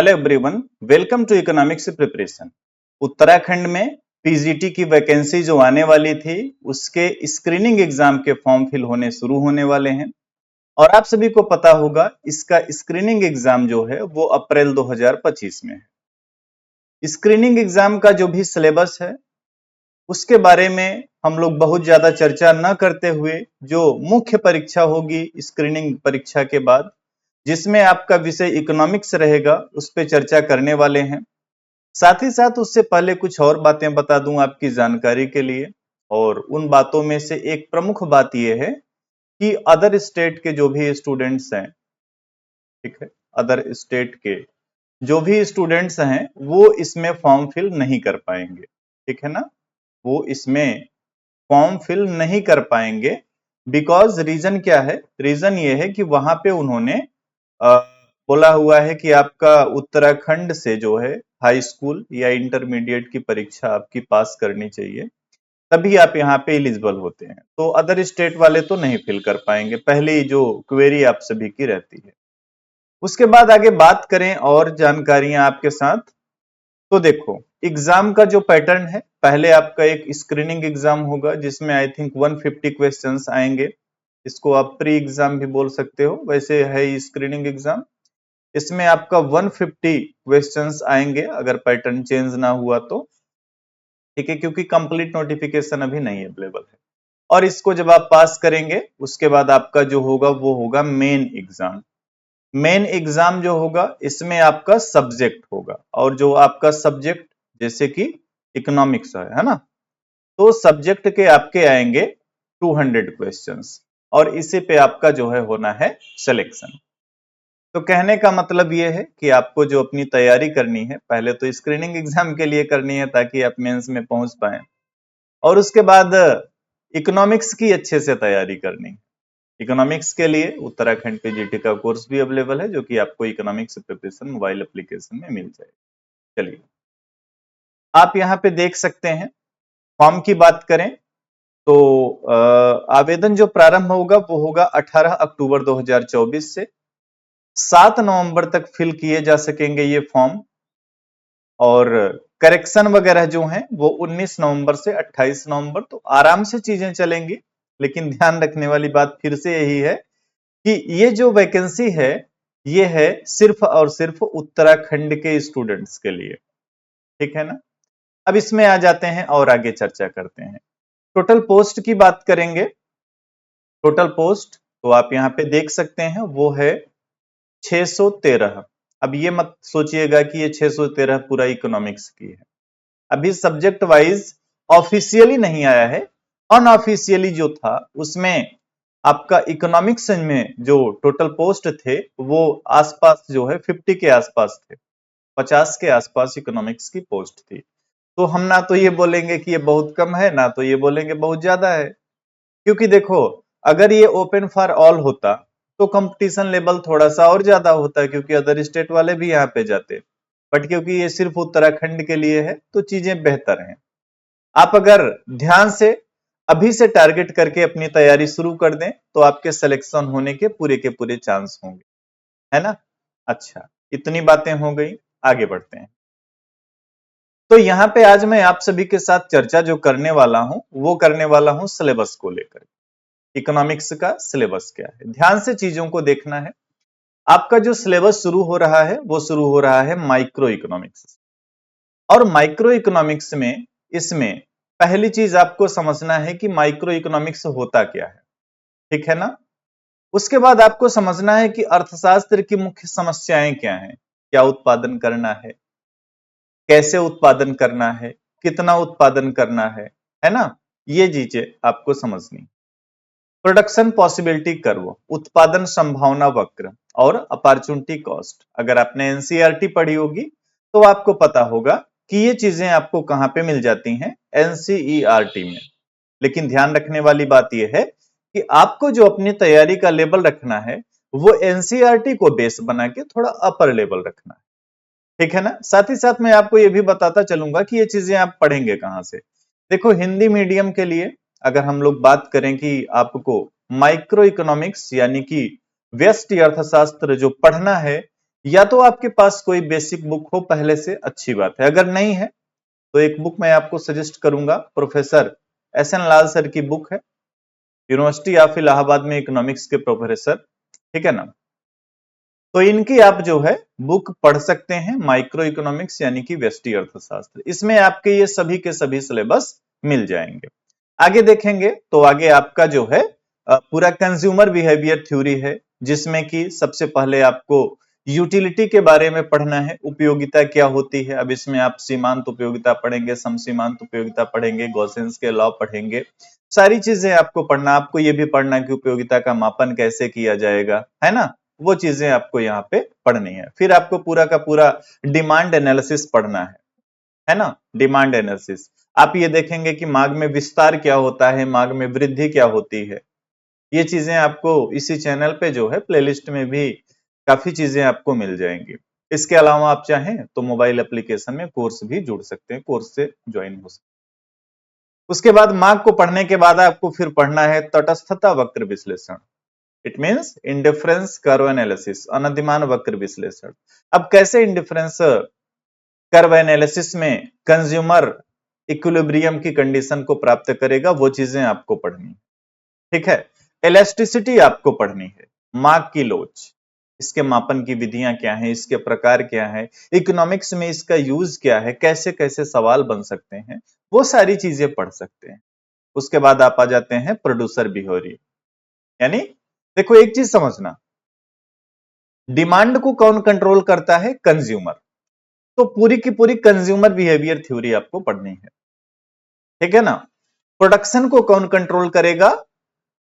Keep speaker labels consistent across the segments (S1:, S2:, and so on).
S1: Hello everyone, welcome to economics preparation. Uttarakhand में PGT की vacancy जो आने वाली थी उसके स्क्रीनिंग एग्जाम के फॉर्म फिल होने शुरू होने वाले हैं और आप सभी को पता होगा इसका स्क्रीनिंग एग्जाम जो है वो अप्रैल 2025 में है। स्क्रीनिंग एग्जाम का जो भी सिलेबस है उसके बारे में हम लोग बहुत ज्यादा चर्चा न करते हुए जो मुख्य परीक्षा होगी स्क्रीनिंग परीक्षा के बाद, जिसमें आपका विषय इकोनॉमिक्स रहेगा, उस पर चर्चा करने वाले हैं। साथ ही साथ उससे पहले कुछ और बातें बता दूं आपकी जानकारी के लिए, और उन बातों में से एक प्रमुख बात यह है कि अदर स्टेट के जो भी स्टूडेंट्स हैं, ठीक है, अदर स्टेट के जो भी स्टूडेंट्स हैं वो इसमें फॉर्म फिल नहीं कर पाएंगे, ठीक है ना। वो इसमें फॉर्म फिल नहीं कर पाएंगे बिकॉज रीजन क्या है? रीजन ये है कि वहां पे उन्होंने अ, बोला हुआ है कि आपका उत्तराखंड से जो है हाई स्कूल या इंटरमीडिएट की परीक्षा आपकी पास करनी चाहिए, तभी आप यहाँ पे एलिजिबल होते हैं। तो अदर स्टेट वाले तो नहीं फिल कर पाएंगे, पहली जो क्वेरी आप सभी की रहती है। उसके बाद आगे बात करें और जानकारियां आपके साथ, तो देखो एग्जाम का जो पैटर्न है, पहले आपका एक स्क्रीनिंग एग्जाम होगा जिसमें आई थिंक 150 क्वेश्चंस आएंगे। इसको आप प्री एग्जाम भी बोल सकते हो, वैसे है स्क्रीनिंग एग्जाम। इसमें आपका 150 क्वेश्चंस आएंगे अगर पैटर्न चेंज ना हुआ तो, ठीक है, क्योंकि कंप्लीट नोटिफिकेशन अभी नहीं अवेलेबल है। और इसको जब आप पास करेंगे उसके बाद आपका जो होगा वो होगा मेन एग्जाम। मेन एग्जाम जो होगा इसमें आपका सब्जेक्ट होगा, और जो आपका सब्जेक्ट जैसे कि इकोनॉमिक्स है ना, तो सब्जेक्ट के आपके आएंगे 200 क्वेश्चंस, और इसी पे आपका जो है होना है सिलेक्शन। तो कहने का मतलब ये है कि आपको जो अपनी तैयारी करनी है पहले तो स्क्रीनिंग एग्जाम के लिए करनी है ताकि आप मेंस में पहुंच पाए, और उसके बाद इकोनॉमिक्स की अच्छे से तैयारी करनी है। इकोनॉमिक्स के लिए उत्तराखंड पीजीटी का कोर्स भी अवेलेबल है जो कि आपको इकोनॉमिक्स प्रिपरेशन मोबाइल एप्लीकेशन में मिल जाएगा। चलिए आप यहाँ पे देख सकते हैं, फॉर्म की बात करें तो आवेदन जो प्रारंभ होगा वो होगा 18 अक्टूबर 2024 से 7 नवंबर तक फिल किए जा सकेंगे ये फॉर्म, और करेक्शन वगैरह जो हैं वो 19 नवंबर से 28 नवंबर, तो आराम से चीजें चलेंगी। लेकिन ध्यान रखने वाली बात फिर से यही है कि ये जो वैकेंसी है ये है सिर्फ और सिर्फ उत्तराखंड के स्टूडेंट्स के लिए, ठीक है ना। अब इसमें आ जाते हैं और आगे चर्चा करते हैं। टोटल पोस्ट की बात करेंगे। टोटल पोस्ट तो आप यहाँ पे देख सकते हैं वो है 613। अब ये मत सोचिएगा कि ये 613 पूरा इकोनॉमिक्स की है, अभी सब्जेक्ट वाइज ऑफिशियली नहीं आया है। अनऑफिशियली जो था उसमें आपका इकोनॉमिक्स में जो टोटल पोस्ट थे वो आसपास जो है 50 के आसपास थे, 50 के आसपास इकोनॉमिक्स की पोस्ट थी। तो हम ना तो ये बोलेंगे कि ये बहुत कम है, ना तो ये बोलेंगे बहुत ज्यादा है, क्योंकि देखो अगर ये ओपन फॉर ऑल होता तो कंपटीशन लेवल थोड़ा सा और ज्यादा होता, क्योंकि अदर स्टेट वाले भी यहाँ पे जाते। बट क्योंकि ये सिर्फ उत्तराखंड के लिए है तो चीजें बेहतर हैं। आप अगर ध्यान से अभी से टारगेट करके अपनी तैयारी शुरू कर दें तो आपके सिलेक्शन होने के पूरे चांस होंगे, है ना। अच्छा, इतनी बातें हो गई, आगे बढ़ते हैं। तो यहाँ पे आज मैं आप सभी के साथ चर्चा जो करने वाला हूं वो करने वाला हूं सिलेबस को लेकर। इकोनॉमिक्स का सिलेबस क्या है, ध्यान से चीजों को देखना है। आपका जो सिलेबस शुरू हो रहा है वो शुरू हो रहा है माइक्रो इकोनॉमिक्स, और माइक्रो इकोनॉमिक्स में इसमें पहली चीज आपको समझना है कि माइक्रो इकोनॉमिक्स होता क्या है, ठीक है ना। उसके बाद आपको समझना है कि अर्थशास्त्र की मुख्य समस्याएं क्या हैं, क्या उत्पादन करना है, कैसे उत्पादन करना है, कितना उत्पादन करना है ना, ये चीजें आपको समझनी। प्रोडक्शन पॉसिबिलिटी कर्व, उत्पादन संभावना वक्र, और अपॉर्चुनिटी कॉस्ट। अगर आपने एनसीईआरटी पढ़ी होगी तो आपको पता होगा कि ये चीजें आपको कहां पे मिल जाती हैं, एनसीईआरटी में। लेकिन ध्यान रखने वाली बात यह है कि आपको जो अपनी तैयारी का लेवल रखना है वो एनसीईआरटी को बेस बना के थोड़ा अपर लेवल रखना है, ठीक है ना। साथ ही साथ मैं आपको ये भी बताता चलूंगा कि ये चीजें आप पढ़ेंगे कहां से। देखो हिंदी मीडियम के लिए अगर हम लोग बात करें कि आपको माइक्रो इकोनॉमिक्स यानी कि व्यष्टि अर्थशास्त्र जो पढ़ना है, या तो आपके पास कोई बेसिक बुक हो पहले से, अच्छी बात है, अगर नहीं है तो एक बुक मैं आपको सजेस्ट करूंगा, प्रोफेसर एस एन लाल सर की बुक है, यूनिवर्सिटी ऑफ इलाहाबाद में इकोनॉमिक्स के प्रोफेसर, ठीक है ना। तो इनकी आप जो है बुक पढ़ सकते हैं, माइक्रो इकोनॉमिक्स यानी कि व्यष्टि अर्थशास्त्र, इसमें आपके ये सभी के सभी सिलेबस मिल जाएंगे। आगे देखेंगे तो आगे आपका जो है पूरा कंज्यूमर बिहेवियर थ्योरी है, जिसमें कि सबसे पहले आपको यूटिलिटी के बारे में पढ़ना है, उपयोगिता क्या होती है। अब इसमें आप सीमांत उपयोगिता पढ़ेंगे, समसीमांत उपयोगिता पढ़ेंगे, गॉसेंस के लॉ पढ़ेंगे, सारी चीजें आपको पढ़ना। आपको ये भी पढ़ना कि उपयोगिता का मापन कैसे किया जाएगा, है ना, वो चीजें आपको यहाँ पे पढ़नी है। फिर आपको पूरा का पूरा डिमांड एनालिसिस पढ़ना है ना, डिमांड एनालिसिस। आप ये देखेंगे कि मांग में विस्तार क्या होता है, मांग में वृद्धि क्या होती है, ये चीजें आपको इसी चैनल पे जो है प्लेलिस्ट में भी काफी चीजें आपको मिल जाएंगी। इसके अलावा आप चाहें तो मोबाइल एप्लीकेशन में कोर्स भी जुड़ सकते हैं, कोर्स से ज्वाइन हो सकते हैं। उसके बाद मांग को पढ़ने के बाद आपको फिर पढ़ना है तटस्थता वक्र विश्लेषण, it means indifference curve analysis, अनधिमान वक्र विश्लेषण। अब कैसे इंडिफरेंस कर्व एनालिसिस में कंज्यूमर इक्विलिब्रियम की कंडीशन को प्राप्त करेगा, वो चीजें आपको पढ़नी है, ठीक है। इलास्टिसिटी आपको पढ़नी है, मार्क की लोच, इसके मापन की विधियां क्या हैं, इसके प्रकार क्या है, इकोनॉमिक्स में इसका यूज क्या है, कैसे कैसे सवाल बन सकते हैं, वो सारी चीजें पढ़ सकते हैं। उसके बाद आप आ जाते हैं प्रोड्यूसर बिहेवियर, यानी देखो एक चीज समझना, डिमांड को कौन कंट्रोल करता है, कंज्यूमर। तो पूरी की पूरी कंज्यूमर बिहेवियर थ्योरी आपको पढ़नी है, ठीक है ना। प्रोडक्शन को कौन कंट्रोल करेगा,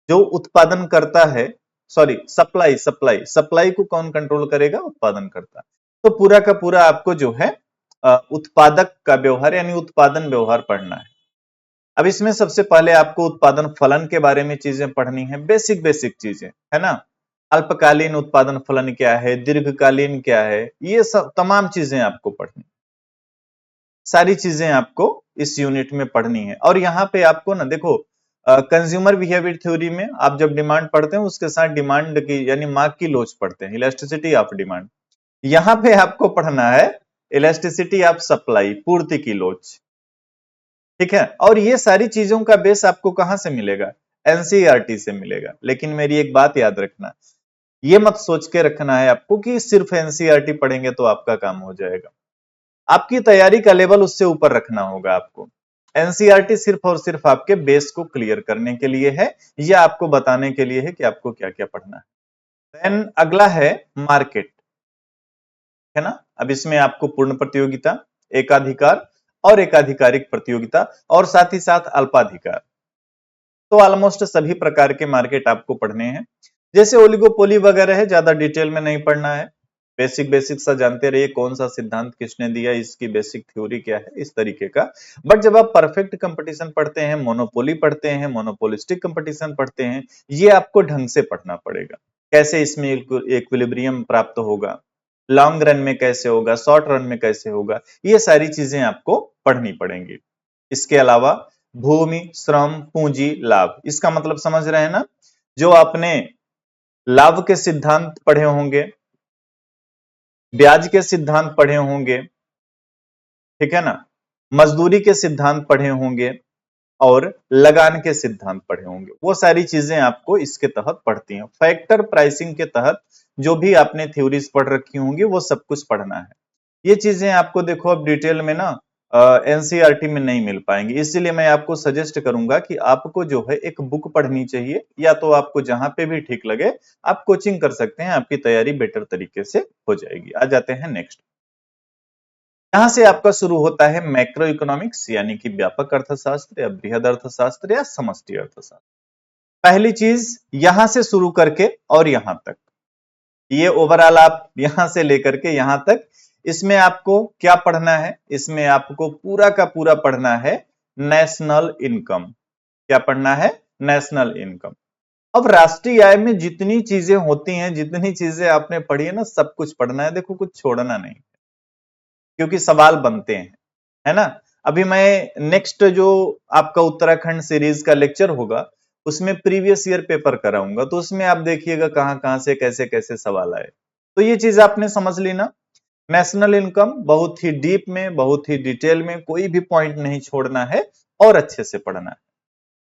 S1: जो उत्पादन करता है, सॉरी सप्लाई सप्लाई सप्लाई को कौन कंट्रोल करेगा, उत्पादन करता। तो पूरा का पूरा आपको जो है उत्पादक का व्यवहार यानी उत्पादन व्यवहार पढ़ना है। अब इसमें सबसे पहले आपको उत्पादन फलन के बारे में चीजें पढ़नी है, बेसिक बेसिक चीजें, है ना। अल्पकालीन उत्पादन फलन क्या है, दीर्घकालीन क्या है, ये सब तमाम चीजें आपको पढ़नी, सारी चीजें आपको इस यूनिट में पढ़नी है। और यहाँ पे आपको ना देखो, कंज्यूमर बिहेवियर थ्योरी में आप जब डिमांड पढ़ते हैं उसके साथ डिमांड की यानी मांग की लोच पढ़ते हैं, इलास्टिसिटी ऑफ डिमांड। यहाँ पे आपको पढ़ना है इलास्टिसिटी ऑफ सप्लाई, पूर्ति की लोच, ठीक है। और ये सारी चीजों का बेस आपको कहां से मिलेगा, एनसीईआरटी से मिलेगा। लेकिन मेरी एक बात याद रखना, ये मत सोच के रखना है आपको कि सिर्फ एनसीईआरटी पढ़ेंगे तो आपका काम हो जाएगा, आपकी तैयारी का लेवल उससे ऊपर रखना होगा आपको। एनसीईआरटी सिर्फ और सिर्फ आपके बेस को क्लियर करने के लिए है, या आपको बताने के लिए है कि आपको क्या क्या पढ़ना है। देन अगला है मार्केट, है ना। अब इसमें आपको पूर्ण प्रतियोगिता, एकाधिकार और एकाधिकारिक प्रतियोगिता और साथ ही साथ अल्पाधिकार, तो ऑलमोस्ट सभी प्रकार के मार्केट आपको पढ़ने हैं। जैसे ओलिगोपोली वगैरह है, ज्यादा डिटेल में नहीं पढ़ना है, बेसिक बेसिक सा जानते रहिए, कौन सा सिद्धांत किसने दिया, इसकी बेसिक थ्योरी क्या है, इस तरीके का। बट जब आप परफेक्ट कंपटीशन पढ़ते हैं, मोनोपोली पढ़ते हैं, मोनोपोलिस्टिक कंपटीशन पढ़ते हैं, ये आपको ढंग से पढ़ना पड़ेगा। कैसे इसमें इक्विलिब्रियम प्राप्त होगा, लॉन्ग रन में कैसे होगा, शॉर्ट रन में कैसे होगा, ये सारी चीजें आपको पढ़नी पड़ेंगी। इसके अलावा भूमि, श्रम, पूंजी, लाभ, इसका मतलब समझ रहे हैं ना। जो आपने लाभ के सिद्धांत पढ़े होंगे, ब्याज के सिद्धांत पढ़े होंगे, ठीक है ना, मजदूरी के सिद्धांत पढ़े होंगे और लगान के सिद्धांत पढ़े होंगे, वो सारी चीजें आपको इसके तहत पढ़ती हैं। फैक्टर प्राइसिंग के तहत जो भी आपने थ्योरीज पढ़ रखी होंगी वो सब कुछ पढ़ना है। ये चीजें आपको देखो अब डिटेल में ना एनसीईआरटी में नहीं मिल पाएंगी, इसीलिए मैं आपको सजेस्ट करूंगा कि आपको जो है एक बुक पढ़नी चाहिए, या तो आपको जहां पे भी ठीक लगे आप कोचिंग कर सकते हैं, आपकी तैयारी बेटर तरीके से हो जाएगी। आ जाते हैं नेक्स्ट, यहां से आपका शुरू होता है मैक्रो इकोनॉमिक्स यानी कि व्यापक अर्थशास्त्र या बृहद अर्थशास्त्र या समष्टि अर्थशास्त्र। पहली चीज यहां से शुरू करके और यहां तक, ये ओवरऑल आप यहां से लेकर के यहां तक, इसमें आपको क्या पढ़ना है, इसमें आपको पूरा का पूरा पढ़ना है नेशनल इनकम। क्या पढ़ना है, नेशनल इनकम। अब राष्ट्रीय आय में जितनी चीजें होती हैं, जितनी चीजें आपने पढ़ी है ना, सब कुछ पढ़ना है, देखो कुछ छोड़ना नहीं, क्योंकि सवाल बनते हैं, है ना। अभी मैं नेक्स्ट जो आपका उत्तराखंड सीरीज का लेक्चर होगा उसमें प्रीवियस ईयर पेपर कराऊंगा, तो उसमें आप देखिएगा कहां कहां से कैसे कैसे सवाल आए। तो ये चीज आपने समझ ली ना। नेशनल इनकम बहुत ही डीप में, बहुत ही डिटेल में, कोई भी पॉइंट नहीं छोड़ना है और अच्छे से पढ़ना है।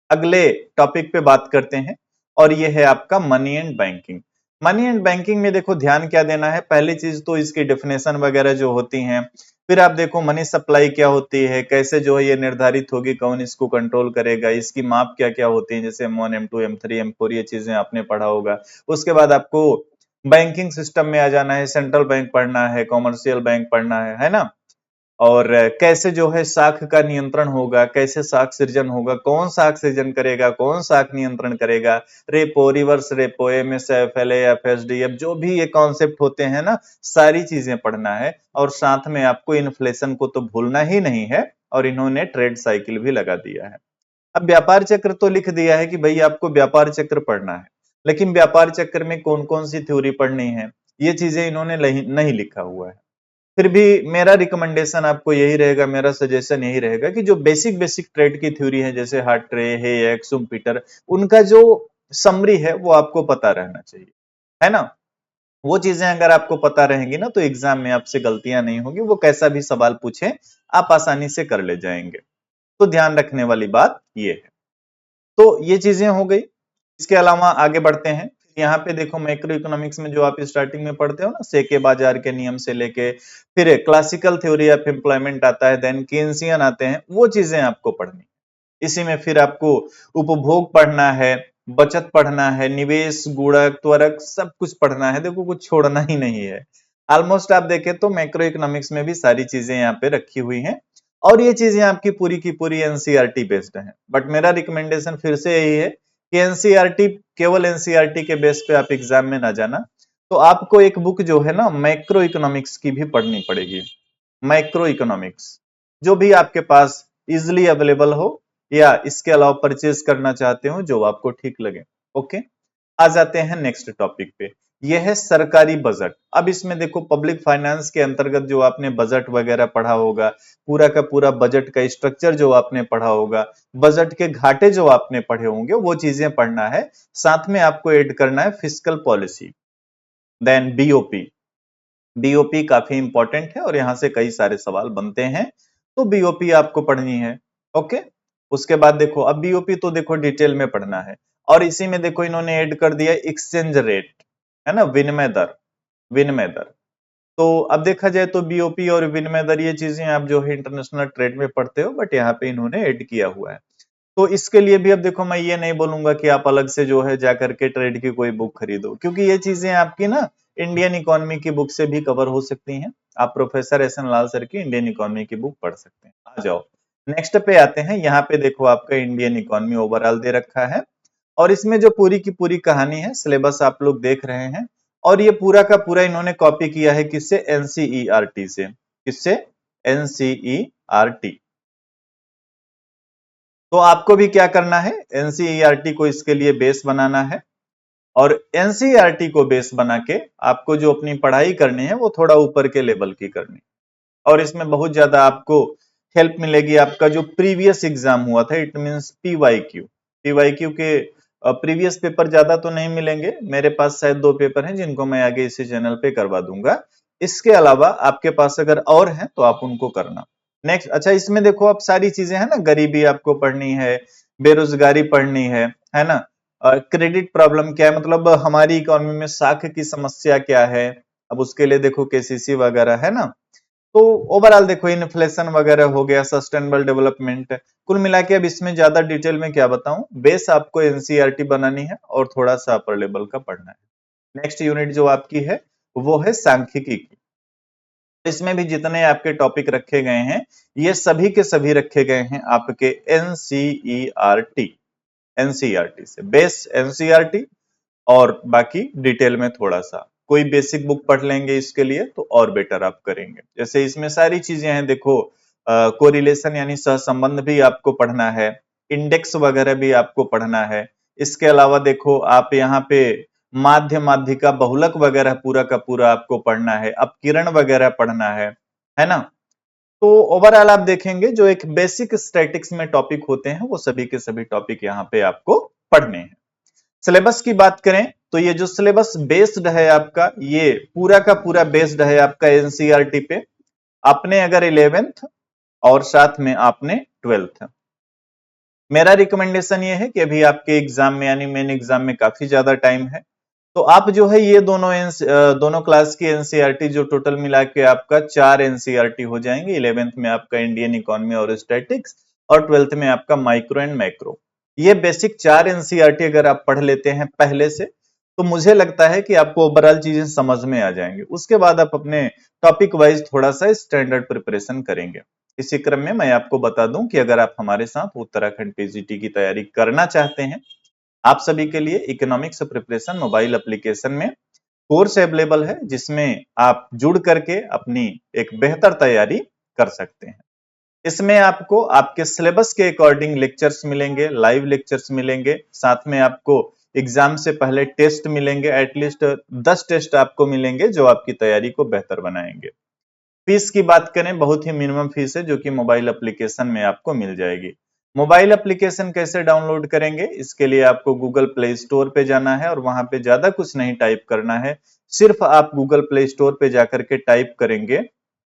S1: अगले टॉपिक पे बात करते हैं और ये है आपका money and banking. Money and banking में देखो ध्यान क्या देना है, पहली चीज तो इसकी डेफिनेशन वगैरह जो होती हैं, फिर आप देखो मनी सप्लाई क्या होती है, कैसे जो है ये निर्धारित होगी, कौन इसको कंट्रोल करेगा, इसकी माप क्या क्या होती है, जैसे M1 M2 M3 M4, ये चीजें आपने पढ़ा होगा। उसके बाद आपको बैंकिंग सिस्टम में आ जाना है, सेंट्रल बैंक पढ़ना है, कॉमर्शियल बैंक पढ़ना है ना। और कैसे जो है साख का नियंत्रण होगा, कैसे साख सृजन होगा, कौन साख सृजन करेगा, कौन साख नियंत्रण करेगा, repo, reverse repo, MSF, LAF, SDF, जो भी ये कॉन्सेप्ट होते हैं ना, सारी चीजें पढ़ना है। और साथ में आपको इन्फ्लेशन को तो भूलना ही नहीं है, और इन्होंने ट्रेड साइकिल भी लगा दिया है। अब व्यापार चक्र तो लिख दिया है कि भाई आपको व्यापार चक्र पढ़ना है, लेकिन व्यापार चक्र में कौन कौन सी थ्योरी पढ़नी है, ये चीजें इन्होंने नहीं लिखा हुआ है। फिर भी मेरा रिकमेंडेशन आपको यही रहेगा, मेरा सजेशन यही रहेगा कि जो बेसिक बेसिक ट्रेड की थ्योरी है, जैसे हार्ट्रे, हेयक, शुम्पीटर, उनका जो समरी है वो आपको पता रहना चाहिए, है ना। वो चीजें अगर आपको पता रहेंगी ना, तो एग्जाम में आपसे गलतियां नहीं होगी, वो कैसा भी सवाल पूछे आप आसानी से कर ले जाएंगे। तो ध्यान रखने वाली बात ये है। तो ये चीजें हो गई। इसके अलावा आगे बढ़ते हैं। यहाँ पे देखो मैक्रो इकोनॉमिक्स में जो आप स्टार्टिंग में पढ़ते हो ना, सेके बाजार के नियम से लेके फिर क्लासिकल थ्योरी ऑफ एम्प्लॉयमेंट आता है, देन केन्सियन आते हैं, वो चीजें आपको पढ़नी। इसी में फिर आपको उपभोग पढ़ना है, बचत पढ़ना है, निवेश, गुणक, त्वरक, सब कुछ पढ़ना है। देखो कुछ छोड़ना ही नहीं है। ऑलमोस्ट आप देखें तो मैक्रो इकोनॉमिक्स में भी सारी चीजें यहाँ पे रखी हुई हैं, और ये चीजें आपकी पूरी की पूरी एनसीईआरटी बेस्ड हैं। बट मेरा रिकमेंडेशन फिर से यही है कि एनसीईआरटी, केवल एनसीईआरटी के बेस पे आप एग्जाम में ना जाना। तो आपको एक बुक जो है ना मैक्रो इकोनॉमिक्स की भी पढ़नी पड़ेगी। मैक्रो इकोनॉमिक्स जो भी आपके पास इजिली अवेलेबल हो, या इसके अलावा परचेज करना चाहते हो, जो आपको ठीक लगे। ओके, आ जाते हैं नेक्स्ट टॉपिक पे। यह है सरकारी बजट। अब इसमें देखो पब्लिक फाइनेंस के अंतर्गत जो आपने बजट वगैरह पढ़ा होगा, पूरा का पूरा बजट का स्ट्रक्चर जो आपने पढ़ा होगा, बजट के घाटे जो आपने पढ़े होंगे, वो चीजें पढ़ना है। साथ में आपको ऐड करना है fiscal policy, then BOP. BOP काफी इंपॉर्टेंट है और यहां से कई सारे सवाल बनते हैं, तो बीओपी आपको पढ़नी है। ओके, उसके बाद देखो अब बीओपी तो देखो डिटेल में पढ़ना है, और इसी में देखो इन्होंने ऐड कर दिया एक्सचेंज रेट, है ना, विनिमय दर। विनिमय दर तो अब देखा जाए तो बीओपी और विनिमय दर ये चीजें आप जो है इंटरनेशनल ट्रेड में पढ़ते हो, बट यहाँ पे इन्होंने ऐड किया हुआ है। तो इसके लिए भी अब देखो मैं ये नहीं बोलूंगा कि आप अलग से जो है जाकर के ट्रेड की कोई बुक खरीदो, क्योंकि ये चीजें आपकी ना इंडियन इकोनॉमी की बुक से भी कवर हो सकती हैं। आप प्रोफेसर एस एन लाल सर की इंडियन इकोनॉमी की बुक पढ़ सकते हैं। आ जाओ नेक्स्ट पे आते हैं। यहाँ पे देखो आपका इंडियन इकोनॉमी ओवरऑल दे रखा है, और इसमें जो पूरी की पूरी कहानी है, सिलेबस आप लोग देख रहे हैं, और ये पूरा का पूरा इन्होंने कॉपी किया है किससे, एनसीईआरटी से। किससे, एनसीईआरटी। तो आपको भी क्या करना है, एनसीईआरटी को इसके लिए बेस बनाना है, और एनसीईआरटी को बेस बना के आपको जो अपनी पढ़ाई करनी है वो थोड़ा ऊपर के लेवल की करनी। और इसमें बहुत ज्यादा आपको हेल्प मिलेगी, आपका जो प्रीवियस एग्जाम हुआ था, इट मींस पीवाईक्यू। पीवाईक्यू के प्रीवियस पेपर ज्यादा तो नहीं मिलेंगे, मेरे पास शायद 2 पेपर हैं जिनको मैं आगे इसी चैनल पे करवा दूंगा। इसके अलावा आपके पास अगर और हैं तो आप उनको करना। नेक्स्ट, अच्छा इसमें देखो आप सारी चीजें है ना, गरीबी आपको पढ़नी है, बेरोजगारी पढ़नी है ना, क्रेडिट प्रॉब्लम क्या है, मतलब हमारी इकोनॉमी में साख की समस्या क्या है, अब उसके लिए देखो केसीसी वगैरह है ना। तो ओवरऑल देखो इन्फ्लेशन वगैरह हो गया, सस्टेनेबल डेवलपमेंट। कुल मिला के अब इसमें ज्यादा डिटेल में क्या बताऊं, बेस आपको एनसीईआरटी बनानी है और थोड़ा सा अपर लेवल का पढ़ना है। नेक्स्ट यूनिट जो आपकी है वो है सांख्यिकी की। इसमें भी जितने आपके टॉपिक रखे गए हैं, ये सभी के सभी रखे गए हैं आपके एनसीईआरटी। एनसीईआरटी से बेस एनसीईआरटी, और बाकी डिटेल में थोड़ा सा कोई बेसिक बुक पढ़ लेंगे इसके लिए तो और बेटर आप करेंगे। जैसे इसमें सारी चीजें हैं, देखो कोरिलेशन यानी सहसंबंध भी आपको पढ़ना है, इंडेक्स वगैरह भी आपको पढ़ना है। इसके अलावा देखो आप यहाँ पे माध्य, माध्यिका, बहुलक वगैरह पूरा का पूरा आपको पढ़ना है, अपकिरण वगैरह पढ़ना है ना। तो ओवरऑल आप देखेंगे जो एक बेसिक स्टैटिक्स में टॉपिक होते हैं वो सभी के सभी टॉपिक यहाँ पे आपको पढ़ने हैं। सिलेबस की बात करें तो ये जो सिलेबस बेस्ड है आपका, ये पूरा का पूरा बेस्ड है आपका एनसीईआरटी पे। आपने अगर 11th और साथ में आपने 12th, मेरा रिकमेंडेशन ये है कि अभी आपके एग्जाम में यानी मेन एग्जाम में काफी ज्यादा टाइम है, तो आप जो है ये दोनों क्लास की एनसीईआरटी जो टोटल मिला के आपका 4 एनसीईआरटी हो जाएंगे। 11th में आपका इंडियन इकोनॉमी और स्टैटिक्स, और 12th में आपका माइक्रो एंड मैक्रो। ये बेसिक 4 एनसीईआरटी अगर आप पढ़ लेते हैं पहले से, तो मुझे लगता है कि आपको ओवरऑल चीजें समझ में आ जाएंगे। उसके बाद आप अपने टॉपिक वाइज थोड़ा सा स्टैंडर्ड प्रिपरेशन करेंगे। इसी क्रम में मैं आपको बता दूं कि अगर आप हमारे साथ उत्तराखंड पीजीटी की तैयारी करना चाहते हैं, आप सभी के लिए इकोनॉमिक्स प्रिपरेशन मोबाइल एप्लीकेशन में कोर्स अवेलेबल है, जिसमें आप जुड़ करके अपनी एक बेहतर तैयारी कर सकते हैं। इसमें आपको आपके सिलेबस के अकॉर्डिंग लेक्चर्स मिलेंगे, लाइव लेक्चर्स मिलेंगे, साथ में आपको एग्जाम से पहले टेस्ट मिलेंगे, एटलीस्ट 10 टेस्ट आपको मिलेंगे जो आपकी तैयारी को बेहतर बनाएंगे। फीस की बात करें, बहुत ही मिनिमम फीस है जो कि मोबाइल एप्लीकेशन में आपको मिल जाएगी। मोबाइल एप्लीकेशन कैसे डाउनलोड करेंगे, इसके लिए आपको गूगल प्ले स्टोर पे जाना है और वहां पे ज्यादा कुछ नहीं टाइप करना है। सिर्फ आप गूगल प्ले स्टोर पे जाकर के टाइप करेंगे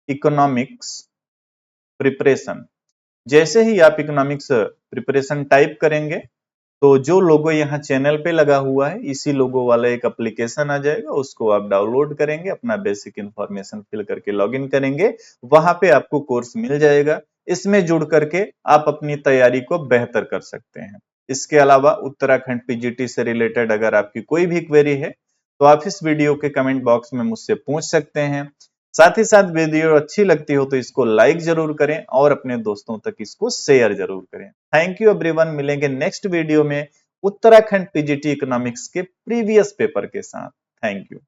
S1: इकोनॉमिक्स प्रिपरेशन। जैसे ही आप इकोनॉमिक्स प्रिपरेशन टाइप करेंगे, तो जो लोगो यहाँ चैनल पे लगा हुआ है, इसी लोगो वाला एक एप्लीकेशन आ जाएगा, उसको आप डाउनलोड करेंगे, अपना बेसिक इंफॉर्मेशन फिल करके लॉगिन करेंगे, वहां पे आपको कोर्स मिल जाएगा। इसमें जुड़ करके आप अपनी तैयारी को बेहतर कर सकते हैं। इसके अलावा उत्तराखंड पीजीटी से रिलेटेड अगर आपकी कोई भी क्वेरी है, तो आप इस वीडियो के कमेंट बॉक्स में मुझसे पूछ सकते हैं। साथ ही साथ वीडियो अच्छी लगती हो तो इसको लाइक जरूर करें और अपने दोस्तों तक इसको शेयर जरूर करें। थैंक यू एवरीवन, मिलेंगे नेक्स्ट वीडियो में उत्तराखंड पीजीटी इकोनॉमिक्स के प्रीवियस पेपर के साथ। Thank you.